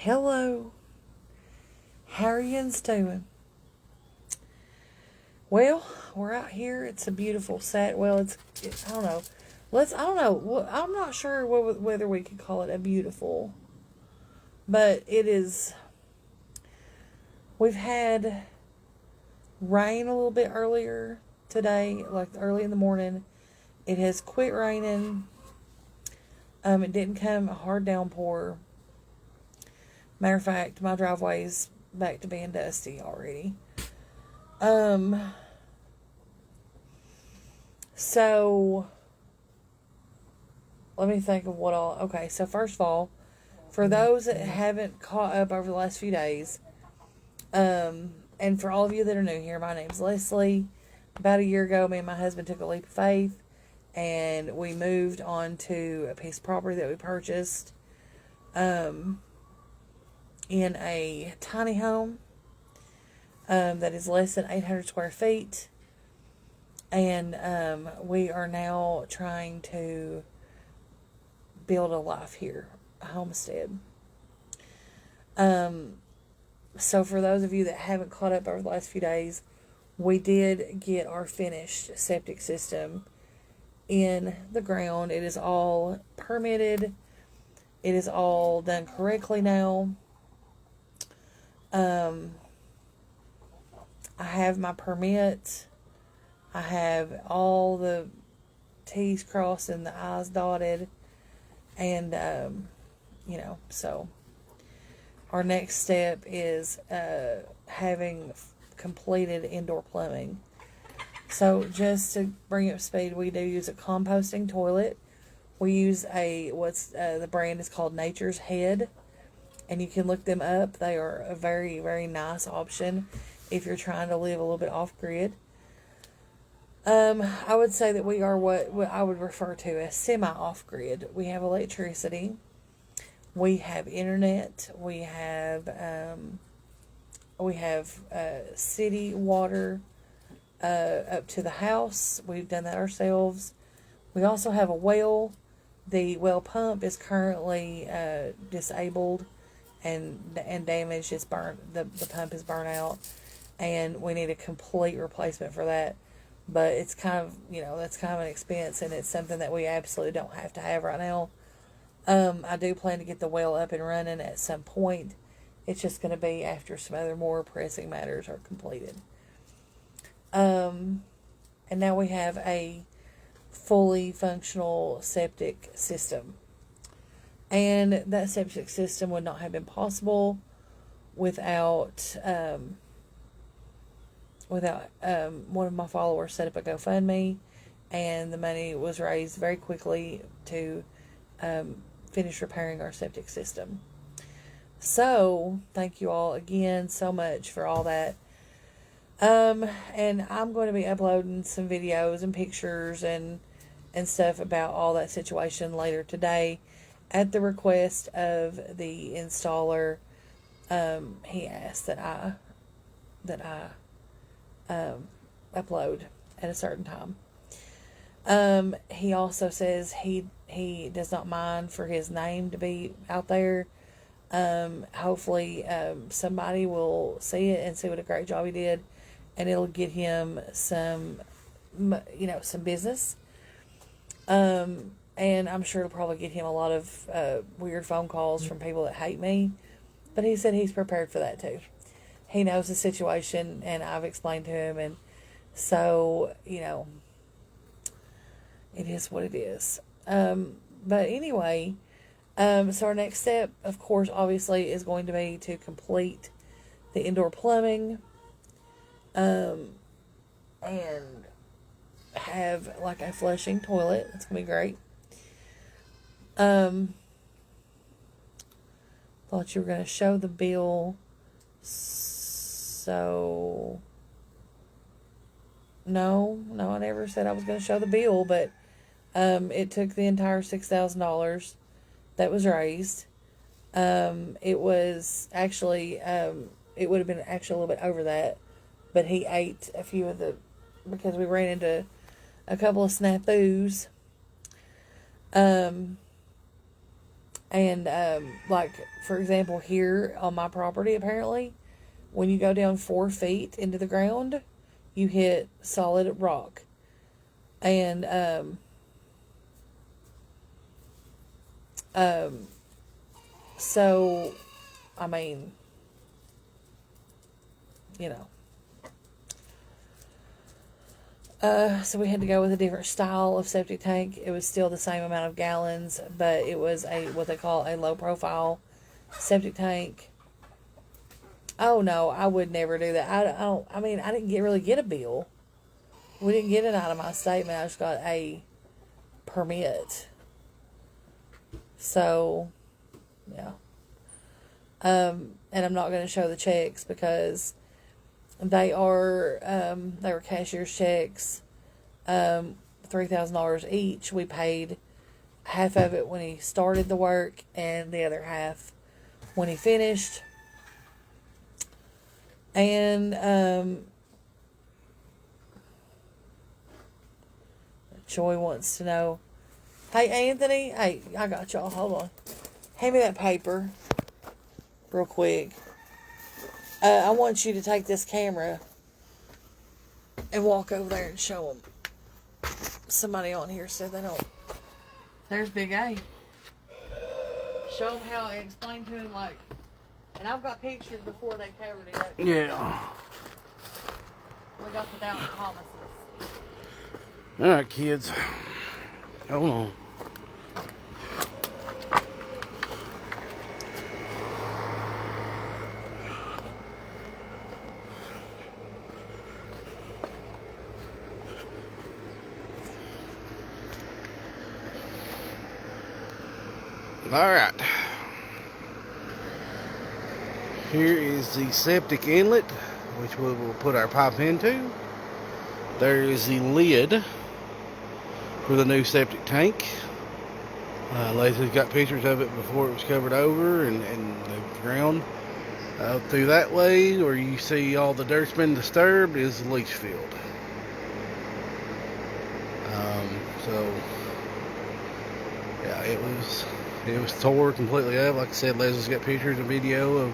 Hello. How are you doing? Well, we're out here. It's a beautiful set. Well, I don't know. I don't know. I'm not sure whether we could call it a beautiful, but it is. We've had rain a little bit earlier today, like early in the morning. It has quit raining. It didn't come a hard downpour. Matter of fact, my driveway's back to being dusty already. So let me think of what all. Okay, so first of all, for those that haven't caught up over the last few days, and for all of you that are new here, my name's Lesley. About a year ago, me and my husband took a leap of faith, and we moved on to a piece of property that we purchased, in a tiny home, that is less than 800 square feet. And we are now trying to build a life here, a homestead. So for those of you that haven't caught up over the last few days, we did get our finished septic system in the ground. It is all permitted. It is all done correctly now. I have my permit. I have all the T's crossed and the I's dotted. And, so our next step is having completed indoor plumbing. So just to bring up speed, we do use a composting toilet. We use the brand is called Nature's Head. And you can look them up. They are a very, very nice option if you're trying to live a little bit off-grid. I would say that we are what I would refer to as semi-off-grid. We have electricity. We have internet. We have city water up to the house. We've done that ourselves. We also have a well. The well pump is currently disabled and damaged. It's burnt. The pump is burnt out, and we need a complete replacement for that. But it's kind of, that's kind of an expense, and it's something that we absolutely don't have to have right now. I do plan to get the well up and running at some point. It's just going to be after some other more pressing matters are completed. And now we have a fully functional septic system. And that septic system would not have been possible without one of my followers set up a GoFundMe, and the money was raised very quickly to finish repairing our septic system. So thank you all again so much for all that. And I'm going to be uploading some videos and pictures and stuff about all that situation later today at the request of the installer. He asked that I upload at a certain time. He also says he does not mind for his name to be out there. Hopefully, somebody will see it and see what a great job he did, and it'll get him some business. And I'm sure it'll probably get him a lot of weird phone calls from people that hate me. But he said he's prepared for that too. He knows the situation, and I've explained to him, and so, it is what it is. But anyway, so our next step, of course, obviously, is going to be to complete the indoor plumbing, and have like a flushing toilet. It's going to be great. Thought you were going to show the bill. So, no, I never said I was going to show the bill, but it took the entire $6,000 that was raised. It was actually, it would have been actually a little bit over that, but he ate a few of because we ran into a couple of snafus. And, like, for example, here on my property, apparently, when you go down 4 feet into the ground, you hit solid rock. And, so, I mean, you know. So we had to go with a different style of septic tank. It was still the same amount of gallons, but it was what they call a low profile septic tank. Oh no, I would never do that. I mean, I didn't really get a bill. We didn't get an itemized statement. I just got a permit. So, yeah. And I'm not going to show the checks because they were cashier's checks, $3,000 each. We paid half of it when he started the work and the other half when he finished. And Joy wants to know, hey Anthony, hey, I got y'all, hold on. Hand me that paper real quick. I want you to take this camera and walk over there and show them. Somebody on here said they don't. There's Big A. Show them how, explain to him, like, and I've got pictures before they covered it up. Yeah. We got the Down Thomases. Alright, kids. Hold on. Alright. Here is the septic inlet, which we will put our pipe into. There is the lid for the new septic tank. Lesley's got pictures of it before it was covered over and the ground. Through that way, where you see all the dirt's been disturbed, is the leach field. So, yeah, it was tore completely up. Like I said, Lesley's got pictures and video of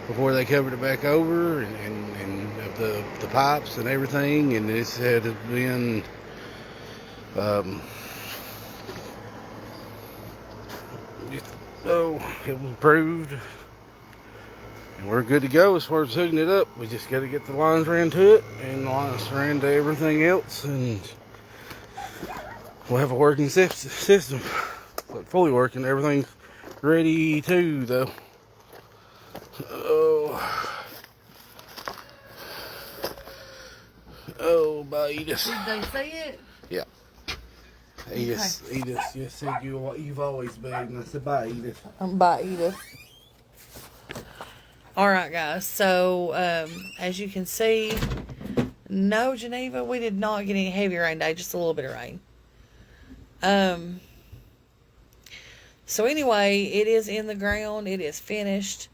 before they covered it back over and of the pipes and everything, and this had been it was approved, and we're good to go as far as hooking it up. We just got to get the lines ran to it and the lines ran to everything else, and we'll have a working system. But fully working, everything's ready too, though. Oh, by Edith. Did they say it? Yeah. Edith just said you've always been. And I said, bye, Edith. Bye, Edith. Alright, guys. So, as you can see, no, Geneva, we did not get any heavy rain today, just a little bit of rain. So anyway, it is in the ground. It is finished.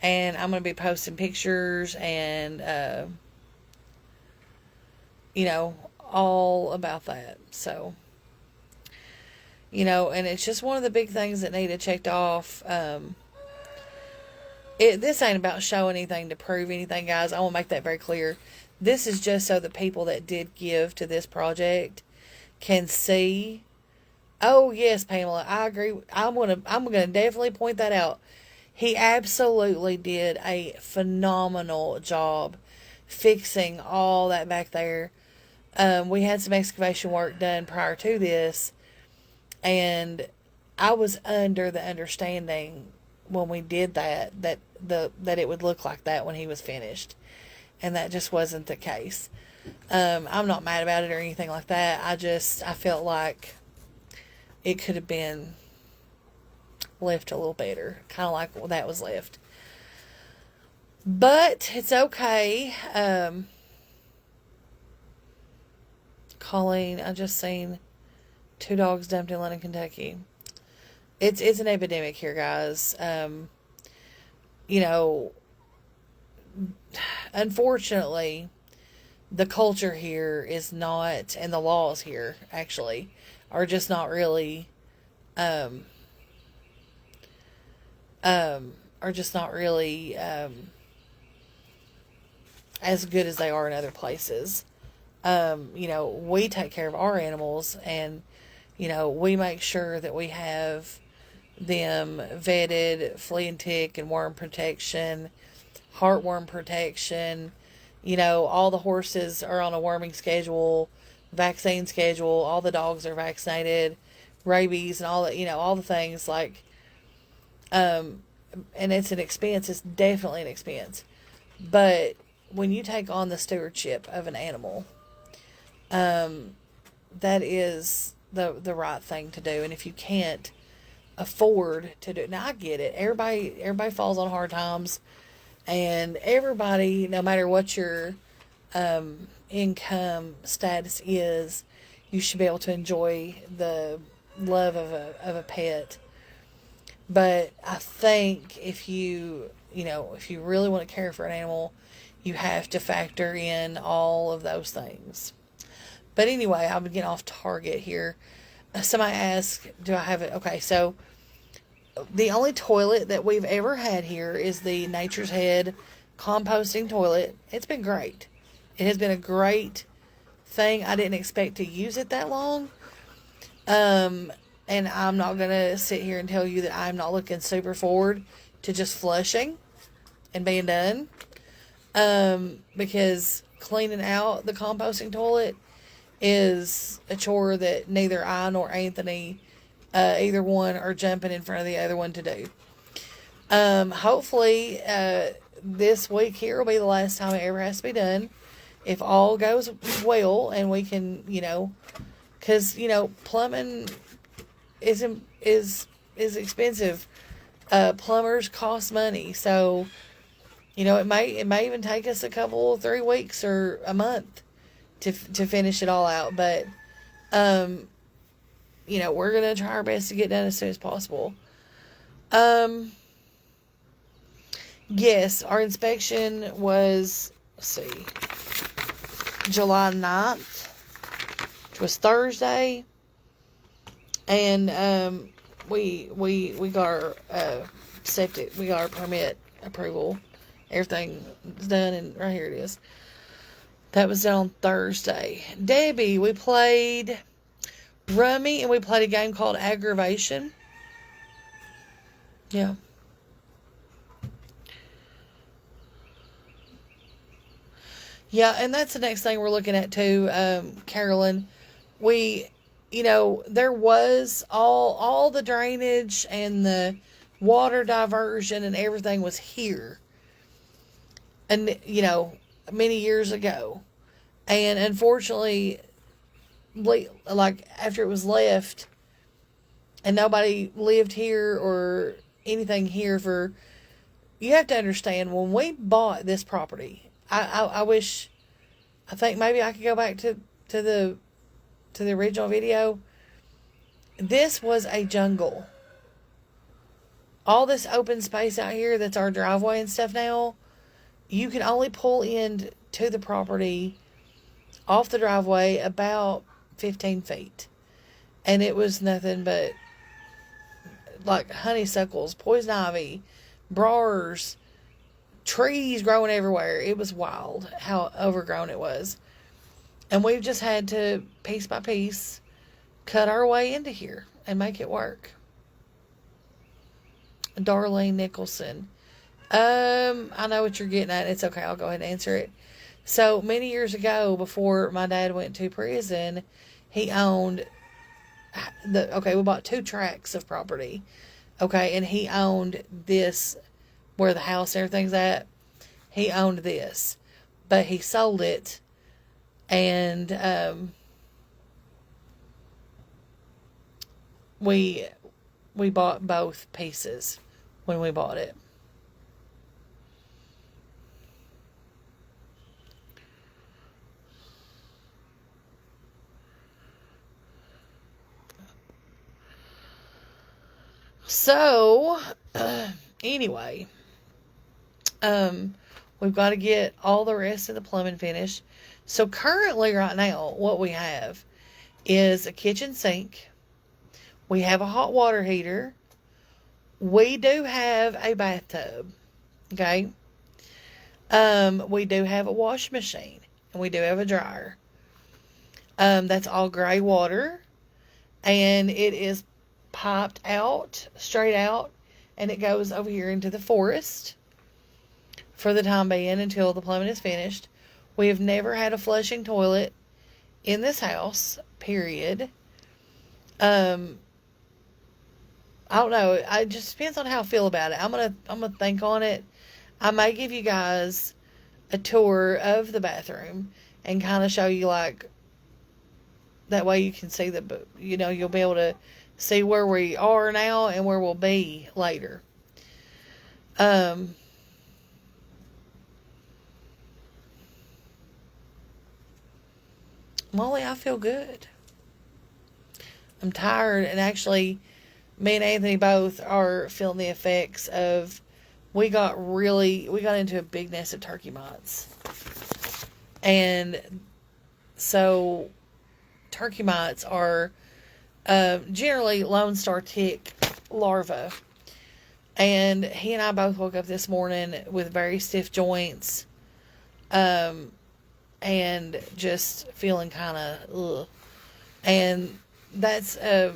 And I'm going to be posting pictures and, you know, all about that. So, you know, and it's just one of the big things that needed checked off. This ain't about showing anything to prove anything, guys. I want to make that very clear. This is just so the people that did give to this project can see. Oh, yes, Pamela, I agree. I'm gonna definitely point that out. He absolutely did a phenomenal job fixing all that back there. We had some excavation work done prior to this, and I was under the understanding when we did that it would look like that when he was finished, and that just wasn't the case. I'm not mad about it or anything like that. I felt like it could have been left a little better, kind of like that was left. But it's okay. Colleen, I just seen 2 dogs dumped in London, Kentucky. It's an epidemic here, guys. You know, unfortunately, the culture here is not, and the laws here actually are just not really are just not really as good as they are in other places. We take care of our animals, and we make sure that we have them vetted, flea and tick and worm protection, heartworm protection. All the horses are on a worming schedule, vaccine schedule. All the dogs are vaccinated, rabies and all that. All the things like, and it's an expense. It's definitely an expense. But when you take on the stewardship of an animal, that is the right thing to do. And if you can't afford to do it, now I get it. Everybody falls on hard times, and everybody, no matter what your income status is, you should be able to enjoy the love of a pet. But I think if you really want to care for an animal, you have to factor in all of those things. But anyway, I'm getting off target here. Somebody asked, do I have it? Okay, so the only toilet that we've ever had here is the Nature's Head composting toilet. It's been great. It has been a great thing. I didn't expect to use it that long. And I'm not going to sit here and tell you that I'm not looking super forward to just flushing and being done. Because cleaning out the composting toilet is a chore that neither I nor Anthony, either one, are jumping in front of the other one to do. Hopefully, this week here will be the last time it ever has to be done. If all goes well and we can, because, plumbing is expensive. Plumbers cost money. So, it may even take us 3 weeks or a month to finish it all out. But, we're going to try our best to get done as soon as possible. Yes, our inspection was, July 9th, which was Thursday. And, we got our, septic, we got our permit approval. Everything's done, and right here it is. That was done on Thursday. Debbie, we played Rummy, and we played a game called Aggravation. Yeah. Yeah, and that's the next thing we're looking at too, Carolyn. There was all the drainage and the water diversion and everything was here. And, many years ago. And unfortunately, like after it was left and nobody lived here or anything here you have to understand, when we bought this property, I think maybe I could go back to the original video. This was a jungle. All this open space out here that's our driveway and stuff now, you can only pull in to the property off the driveway about 15 feet. And it was nothing but like honeysuckles, poison ivy, briars, trees growing everywhere. It was wild how overgrown it was. And we've just had to, piece by piece, cut our way into here and make it work. Darlene Nicholson. I know what you're getting at. It's okay. I'll go ahead and answer it. So many years ago, before my dad went to prison, he owned we bought 2 tracts of property. Okay. And he owned this, where the house and everything's at. He owned this, but he sold it. And, we bought both pieces when we bought it. So, anyway, we've got to get all the rest of the plumbing finished. So currently right now, what we have is a kitchen sink. We have a hot water heater. We do have a bathtub, okay? We do have a wash machine, and we do have a dryer. That's all gray water, and it is piped out, straight out, and it goes over here into the forest for the time being until the plumbing is finished. We have never had a flushing toilet in this house, period. Um, I don't know. It just depends on how I feel about it. I'm gonna think on it. I may give you guys a tour of the bathroom and kind of show you, like, that way you can see you'll be able to see where we are now and where we'll be later. Molly, I feel good. I'm tired, and actually, me and Anthony both are feeling the effects of. We got into a big nest of turkey mites, and so turkey mites are generally Lone Star tick larvae. And he and I both woke up this morning with very stiff joints, and just feeling kind of ugh. And that's a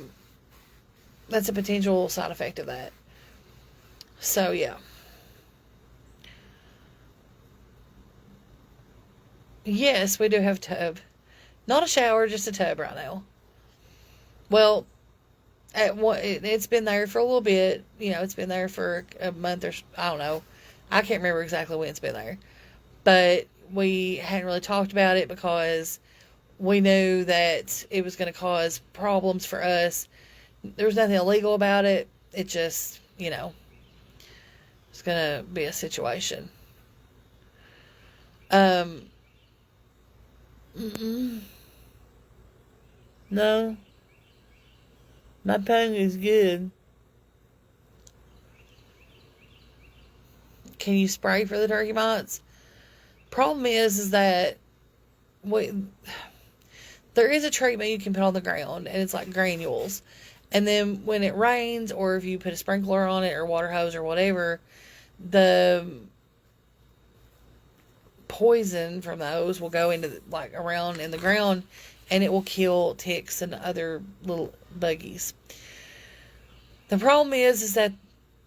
potential side effect of that. So yeah. Yes, we do have a tub. Not a shower, just a tub right now. Well, it's been there for a little bit. It's been there for a month or I don't know. I can't remember exactly when it's been there. But we hadn't really talked about it because we knew that it was going to cause problems for us. There was nothing illegal about it. It just, it's going to be a situation. No, my tongue is good. Can you spray for the turkey mites? Problem is that there is a treatment you can put on the ground, and it's like granules. And then when it rains, or if you put a sprinkler on it, or water hose, or whatever, the poison from those will go into around in the ground, and it will kill ticks and other little buggies. The problem is that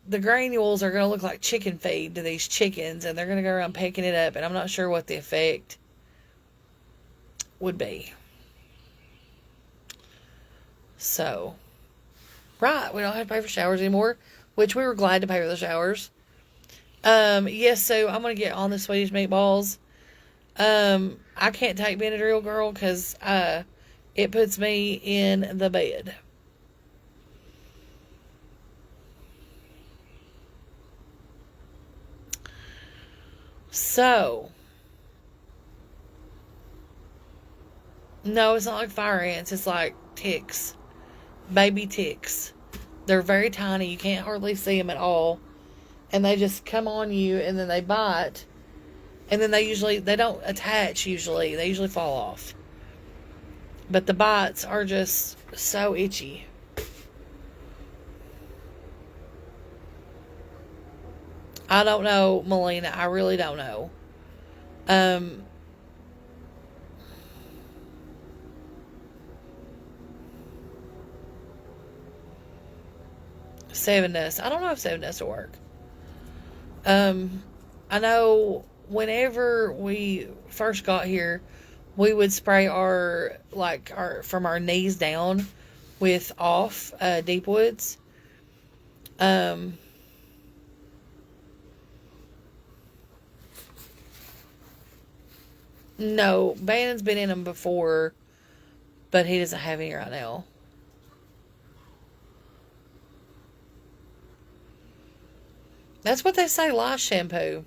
the granules are going to look like chicken feed to these chickens, and they're going to go around picking it up, and I'm not sure what the effect would be. So, right, we don't have to pay for showers anymore, which we were glad to pay for the showers. Yes, so I'm going to get on the Swedish meatballs. I can't take Benadryl, girl, because it puts me in the bed. So, no, it's not like fire ants. It's like ticks. Baby ticks. They're very tiny. You can't hardly see them at all. And they just come on you, and then they bite. And then they don't attach usually. They usually fall off. But the bites are just so itchy. I don't know, Melina. I really don't know. 7 Dust. I don't know if 7 Dust will work. I know whenever we first got here, we would spray our from our knees down with off deep woods. No, Bannon's been in them before, but he doesn't have any right now. That's what they say, lice shampoo.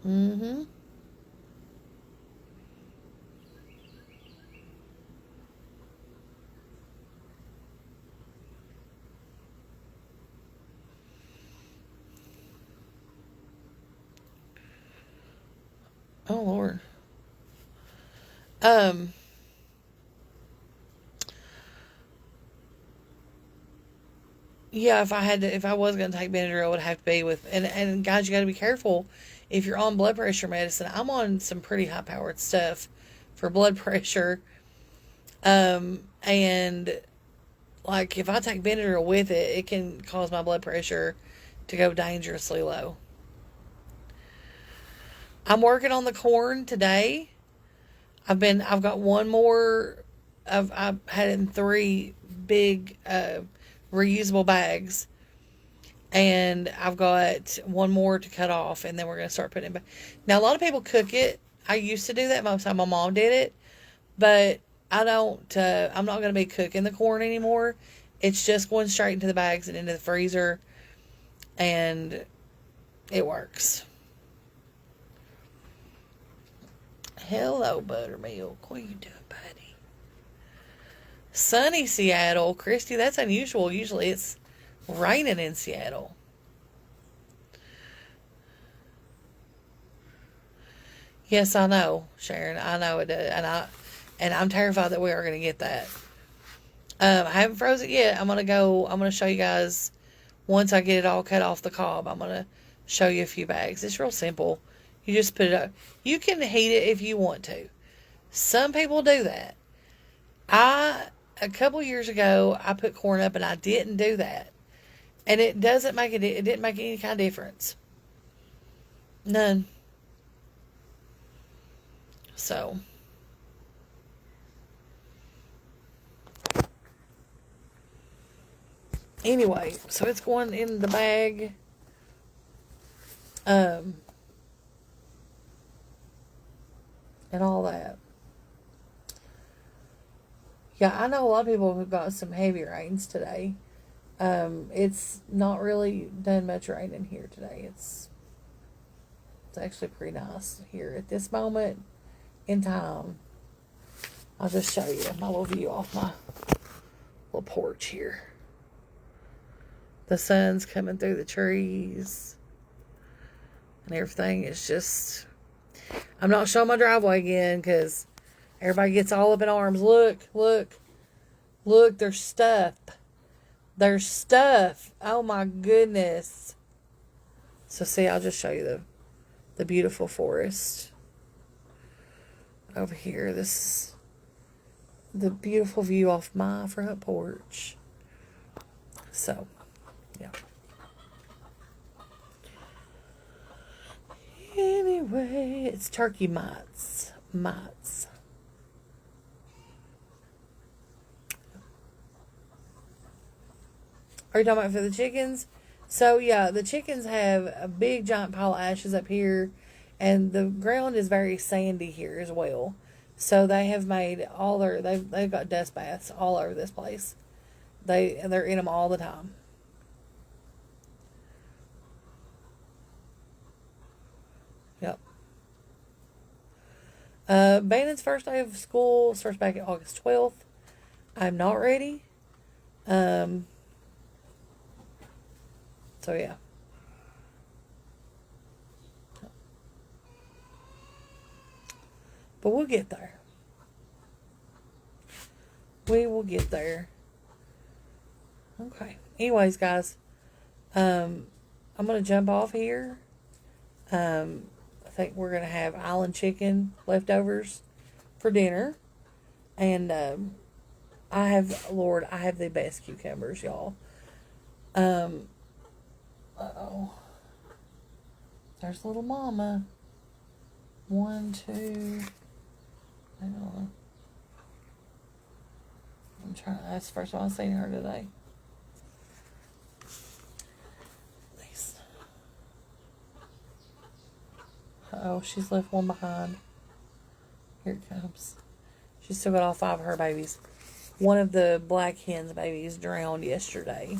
Mm-hmm. Oh, Lord. Um, yeah, if I was going to take Benadryl, it would have to be with, and guys, you got to be careful if you're on blood pressure medicine. I'm on some pretty high powered stuff for blood pressure. And like if I take Benadryl with it, it can cause my blood pressure to go dangerously low. I'm working on the corn today. I've got one more. I've had it in three big reusable bags, and I've got one more to cut off, and then we're gonna start putting it back. Now a lot of people cook it. I used to do that. Most of the time my mom did it, but I don't. I'm not gonna be cooking the corn anymore. It's just going straight into the bags and into the freezer, and it works. Hello, Buttermilk. What are you doing, buddy? Sunny Seattle. Christy, that's unusual. Usually it's raining in Seattle. Yes, I know, Sharon. I know it does. And I'm terrified that we are going to get that. I haven't froze it yet. I'm going to show you guys once I get it all cut off the cob. I'm going to show you a few bags. It's real simple. You just put it up. You can heat it if you want to. Some people do that. A couple years ago, I put corn up and I didn't do that. And it didn't make any kind of difference. None. So. Anyway, so it's going in the bag. And all that. Yeah, I know a lot of people have got some heavy rains today. It's not really done much rain in here today. It's actually pretty nice here at this moment in time. I'll just show you my little view off my little porch here. The sun's coming through the trees and everything. It's just, I'm not showing my driveway again because everybody gets all up in arms. Look, there's stuff. There's stuff. Oh my goodness. So see, I'll just show you the beautiful forest over here. This is the beautiful view off my front porch. So, yeah. Anyway, it's turkey mites. Are you talking about for the chickens? So, yeah, the chickens have a big giant pile of ashes up here, and the ground is very sandy here as well. So they have made they've got dust baths all over this place. They're in them all the time. Yep. Bannon's first day of school starts back at August 12th. I'm not ready. So yeah. But we'll get there. We will get there. Okay. Anyways, guys, I'm gonna jump off here. I think we're gonna have island chicken leftovers for dinner, and I have the best cucumbers, y'all. Uh-oh. There's little mama. 1, 2. Hang on. That's the first time I've seen her today. Uh-oh, she's left one behind. Here it comes. She's still got all 5 of her babies. One of the black hen's babies drowned yesterday.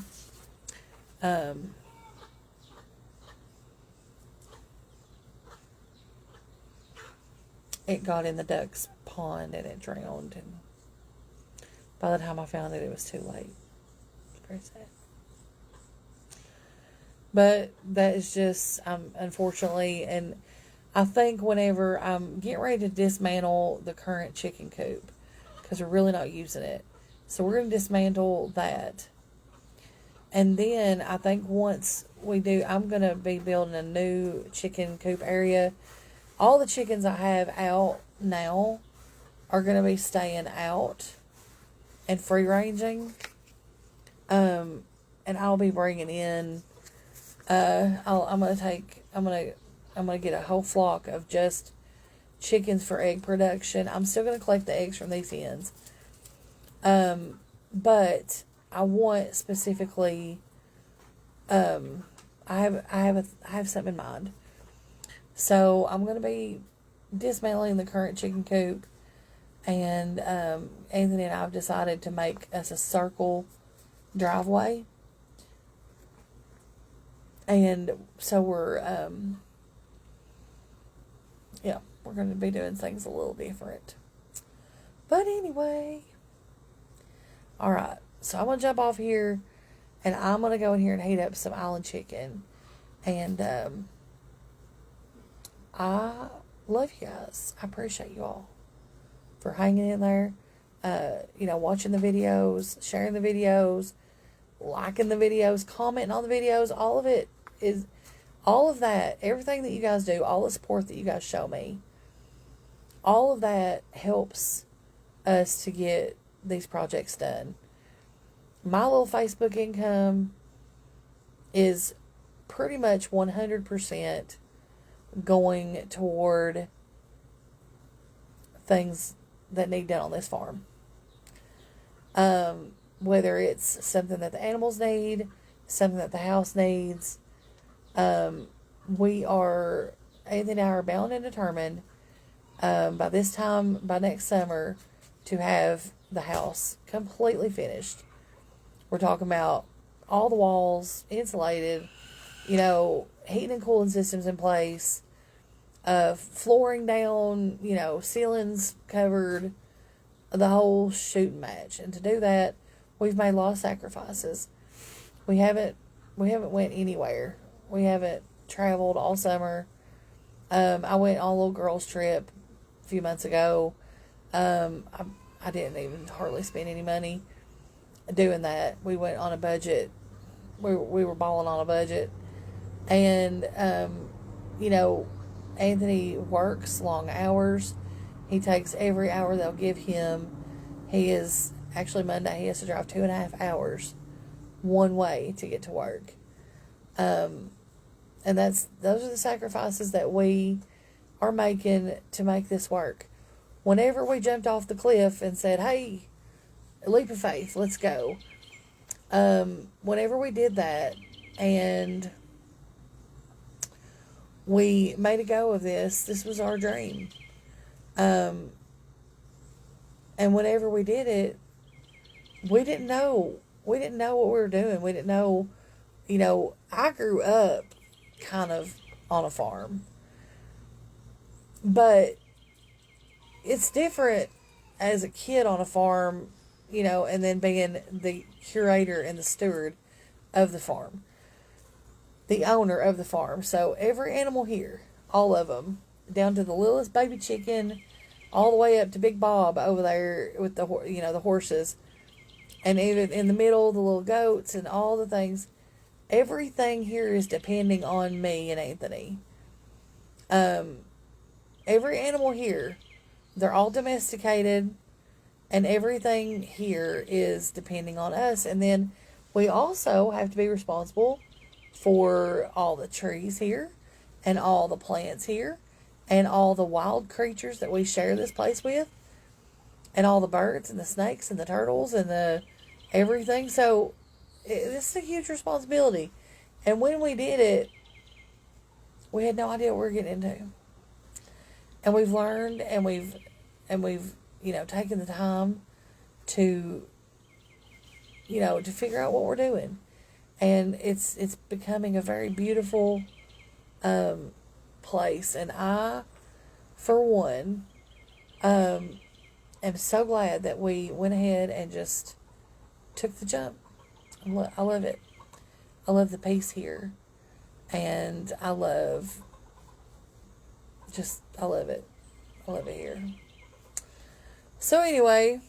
It got in the duck's pond and it drowned, and by the time I found it, it was too late. It's very sad. But that is just, unfortunately, and I think whenever I'm getting ready to dismantle the current chicken coop, because we're really not using it. So we're going to dismantle that. And then I think once we do, I'm going to be building a new chicken coop area. All the chickens I have out now are going to be staying out and free ranging. And I'll be bringing in, I'm going to get a whole flock of just chickens for egg production. I'm still going to collect the eggs from these hens. But I want specifically, I have something in mind. So I'm going to be dismantling the current chicken coop, and Anthony and I have decided to make us a circle driveway. And so we're going to be doing things a little different. But anyway, all right. So I'm going to jump off here, and I'm going to go in here and heat up some island chicken. And I love you guys. I appreciate you all for hanging in there, watching the videos, sharing the videos, liking the videos, commenting on the videos. All of that, everything that you guys do, all the support that you guys show me, all of that helps us to get these projects done. My little Facebook income is pretty much 100% going toward things that need done on this farm. Whether it's something that the animals need, something that the house needs, Anthony and I are bound and determined by next summer, to have the house completely finished. We're talking about all the walls insulated, heating and cooling systems in place, flooring down, ceilings covered, the whole shooting match. And to do that, we've made a lot of sacrifices. We haven't went anywhere. We haven't traveled all summer. I went on a little girls trip a few months ago. I didn't even hardly spend any money doing that. We went on a budget. We were balling on a budget. And, Anthony works long hours. He takes every hour they'll give him. Monday, he has to drive 2.5 hours one way to get to work. And those are the sacrifices that we are making to make this work. Whenever we jumped off the cliff and said, hey, leap of faith, let's go. Whenever we did that and we made a go of this was our dream. And whenever we did it, we didn't know what we were doing. We didn't know, I grew up kind of on a farm, but it's different as a kid on a farm, and then being the curator and the steward of the farm, the owner of the farm. So every animal here, all of them, down to the littlest baby chicken, all the way up to Big Bob over there with the horses, and even in the middle, the little goats and all the things. Everything here is depending on me and Anthony. Every animal here, they're all domesticated, and everything here is depending on us. And then we also have to be responsible for all the trees here, and all the plants here, and all the wild creatures that we share this place with, and all the birds and the snakes and the turtles and the everything. So this is a huge responsibility. And when we did it, we had no idea what we were getting into. And we've learned, and we've taken the time to figure out what we're doing. And it's becoming a very beautiful place. And I, for one, am so glad that we went ahead and just took the jump. I love it. I love the peace here. And I love it. I love it here. So anyway,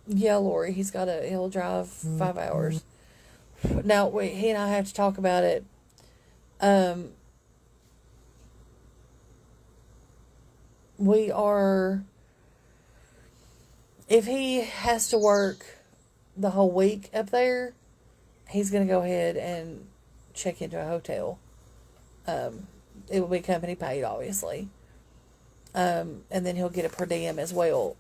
Yeah, Lori, he'll drive 5 hours. Now, he and I have to talk about it. Um, we are, if he has to work the whole week up there, he's going to go ahead and check into a hotel. Um, it will be company paid, obviously. And then he'll get a per diem as well.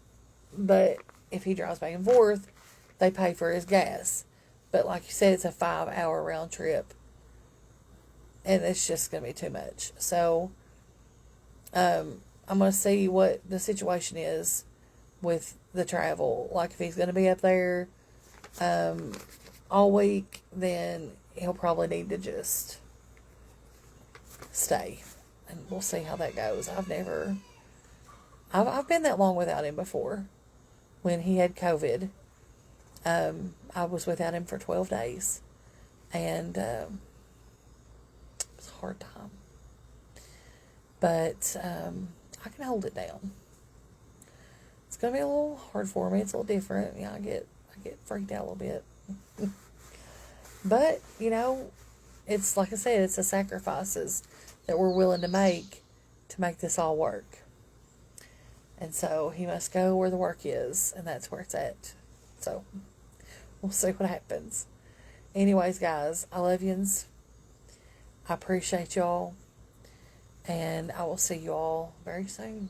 But if he drives back and forth, they pay for his gas. But like you said, it's a 5 hour round trip. And it's just going to be too much. So, I'm going to see what the situation is with the travel. Like, if he's going to be up there all week, then he'll probably need to just stay. And we'll see how that goes. I've been that long without him before. When he had COVID, I was without him for 12 days. And it was a hard time. But I can hold it down. It's going to be a little hard for me. It's a little different. I get freaked out a little bit. But, it's like I said, it's the sacrifices that we're willing to make this all work. And so he must go where the work is, and that's where it's at. So we'll see what happens. Anyways, guys, I love yous. I appreciate y'all. And I will see you all very soon.